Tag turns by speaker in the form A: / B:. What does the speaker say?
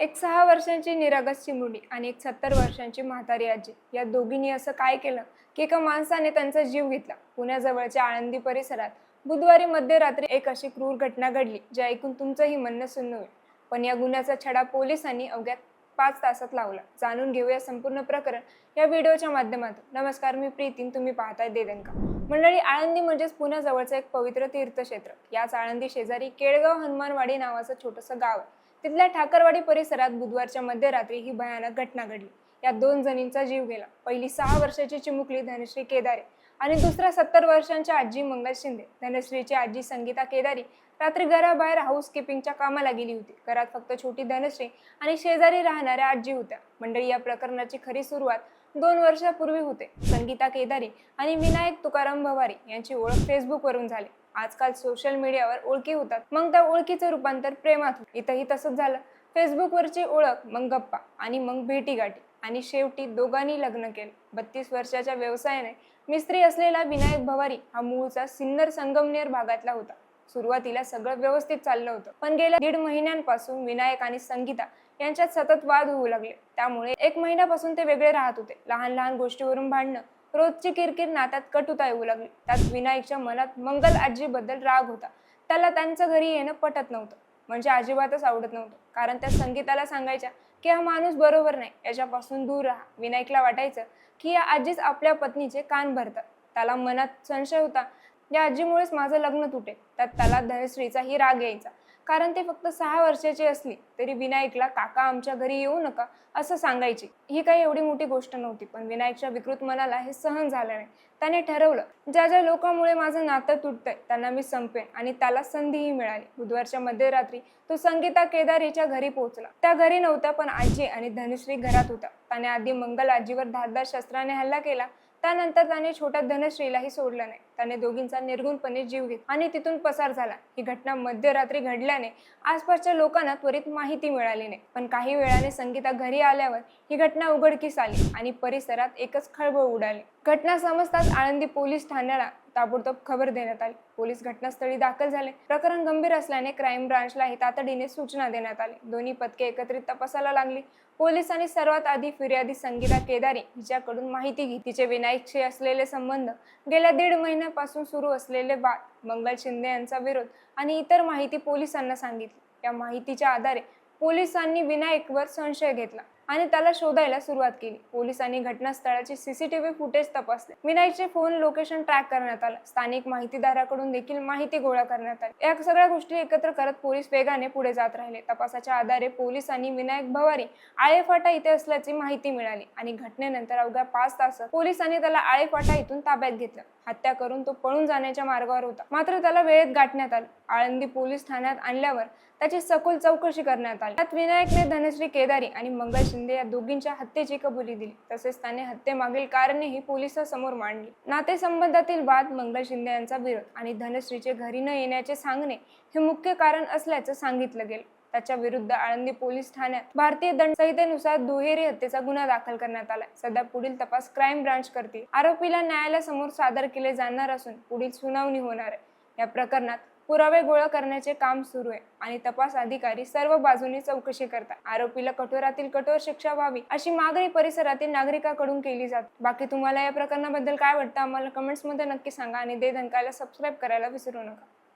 A: एक 6 वर्षांची निरागसची मुलगी आणि एक 70 वर्षांची म्हातारी आजी या दोघींनी असं काय केलं की एका माणसाने त्यांचा जीव घेतला. पुण्याजवळच्या आळंदी परिसरात बुधवारी मध्यरात्री एक अशी क्रूर घटना घडली जे ऐकून तुमचंही म्हणणं सुन्न होईल. पण या गुन्ह्याचा छडा पोलिसांनी अवघ्या 5 तासात लावला. जाणून घेऊया संपूर्ण प्रकरण या व्हिडिओच्या माध्यमातून. नमस्कार, मी प्रीतीन, तुम्ही पाहताय दे दणका. मंडळी, आळंदी म्हणजेच पुण्याजवळचं एक पवित्र तीर्थक्षेत्र. याच आळंदी शेजारी केळगाव हनुमानवाडी नावाचं छोटंसं गाव आहे. तिथल्या ठाकरवाडी परिसरात बुधवारच्या मध्यरात्री ही भयानक घटना घडली. या 2 जणींचा जीव गेला. पहिली 6 वर्षाची चिमुकली धनश्री केदारे आणि दुसऱ्या 70 वर्षांच्या आजी मंगल शिंदे. धनश्रीची आजी संगीता केदारी रात्री घराबाहेर हाऊसकीपिंगच्या कामाला गेली होती. घरात फक्त छोटी धनश्री आणि शेजारी राहणाऱ्या आजी होत्या. मंडळी, या प्रकरणाची खरी सुरुवात 2 वर्षापूर्वी होते. संगीता केदारी आणि विनायक तुकाराम भवारी यांची ओळख फेसबुकवरून झाली. आजकाल सोशल मीडियावर ओळखी होतात, मग त्या ओळखीचं रूपांतर प्रेमात होतं. इथंही तसंच झालं. फेसबुकवरची ओळख, मग गप्पा आणि मग भेटीगाठी आणि शेवटी दोघांनी लग्न केलं. 32 वर्षाच्या व्यवसायाने मिस्त्री असलेला विनायक भवारी हा मूळचा सिन्नर संगमनेर भागातला होता. सुरुवातीला सगळं व्यवस्थित चाललं होतं, पण गेल्या 1.5 महिन्यांपासून विनायक आणि संगीता यांच्यात सतत वाद होऊ लागले. त्यामुळे 1 महिन्यापासून ते वेगळे राहत होते. लहान लहान गोष्टीवरून भांडणं, रोजची किरकिर, नात्यात कटुता येऊ लागली. त्यात विनायकच्या मनात मंगल आजीबद्दल राग होता. त्याला त्यांच्या घरी येणं पटत नव्हतं, म्हणजे अजिबातच आवडत नव्हतं. कारण त्या संगीताला सांगायच्या की हा माणूस बरोबर नाही, याच्यापासून दूर राहा. विनायकला वाटायचं की या आजीच आपल्या पत्नीचे कान भरतात. त्याला मनात संशय होता, या आजीमुळेच माझं लग्न तुटेल. त्यात त्याला धनश्रीचाही राग यायचा, कारण ते फक्त 6 वर्षाची असली तरी विनायकला काका आमच्या घरी येऊ नका असं सांगायची. ही काही एवढी मोठी गोष्ट नव्हती, पण विनायकच्या विकृत मनाला हे सहन झालं नाही. त्याने ठरवलं, ज्या ज्या लोकांमुळे माझं नातं तुटतंय त्यांना मी संपेन, आणि त्याला संधीही मिळाली. बुधवारच्या मध्यरात्री तो संगीता केदारीच्या घरी पोहोचला. त्या घरी नव्हत्या, पण आजी आणि धनश्री घरात होता. त्याने आधी मंगल आजीवर धारदार शस्त्राने हल्ला केला. त्यानंतर त्याने छोट्या धनश्रीलाही सोडलं नाही. त्याने दोघींचा निर्गुणपणे जीव घेतला आणि तिथून पसार झाला. ही घटना मध्यरात्री घडल्याने आसपासच्या लोकांना त्वरित माहिती मिळाली नाही, पण काही वेळाने संगीता घरी आल्यावर ही घटना उघडकीस आली आणि परिसरात एकच खळबळ उडाली. घटना समजताच आळंदी पोलीस ठाण्याला ताबडतोब खबर देण्यात आली. पोलीस घटनास्थळी दाखल झाले. प्रकरण गंभीर असल्याने क्राईम ब्रांचलाही तातडीने सूचना देण्यात आली. दोन्ही पथके एकत्रित तपासाला लागली. पोलिसांनी सर्वात आधी फिर्यादी संगीता केदारी हिच्याकडून माहिती घेतली. तिचे विनायकशी असलेले संबंध, गेल्या 1.5 महिन्यापासून सुरू असलेले वाद, मंगल शिंदे यांचा विरोध आणि इतर माहिती पोलिसांना सांगितली. या माहितीच्या आधारे पोलिसांनी विनायकवर संशय घेतला आणि त्याला शोधायला सुरुवात केली. पोलिसांनी घटनास्थळाची सीसीटीव्ही फुटेज तपासले. विनायकचे फोन लोकेशन ट्रॅक करण्यात आलं. स्थानिक माहितीदाराकडून देखील माहिती गोळा करण्यात आली. या सगळ्या गोष्टी एकत्र करत पोलीस वेगाने पुढे जात राहिले. तपासाच्या आधारे पोलिसांनी विनायक भवारी आळेफाटा इथे असल्याची माहिती मिळाली आणि घटनेनंतर अवघ्या 5 तासात पोलिसांनी त्याला आळेफाटा इथून ताब्यात घेतलं. हत्या करून तो पळून जाण्याच्या मार्गावर होता, मात्र त्याला वेळेत गाठण्यात आलं. आळंदी पोलीस ठाण्यात आणल्यावर त्याची सखोल चौकशी करण्यात आली. त्यात विनायकने धनश्री केदारी आणि मंगल शिंदे या दोघींच्या हत्येची कबुली दिली. तसेच त्याने हत्येमागील कारणेही पोलिसांसमोर मांडली. नातेसंबंधातील वाद, मंगल शिंदे यांचा विरोध आणि धनश्रीचे घरी न येण्याचे सांगणे हे मुख्य कारण असल्याचं सांगितलं गेलं. त्याच्या विरुद्ध आळंदी पोलीस ठाण्यात भारतीय दंड संहितेनुसार दुहेरी हत्येचा गुन्हा दाखल करण्यात आला. सध्या पुढील तपास क्राईम ब्रांच करते. आरोपीला न्यायालयासमोर सादर केले जाणार असून पुढील सुनावणी होणार आहे. या प्रकरणात पुरावे गोळा करण्याचे काम सुरू आहे आणि तपास अधिकारी सर्व बाजूंनी चौकशी करतात. आरोपीला कठोरातील कठोर शिक्षा व्हावी अशी मागणी परिसरातील नागरिकांकडून केली जाते. बाकी तुम्हाला या प्रकरणाबद्दल काय वाटतं आम्हाला कमेंट्समध्ये नक्की सांगा आणि दे दणकाला सबस्क्राईब करायला विसरू नका.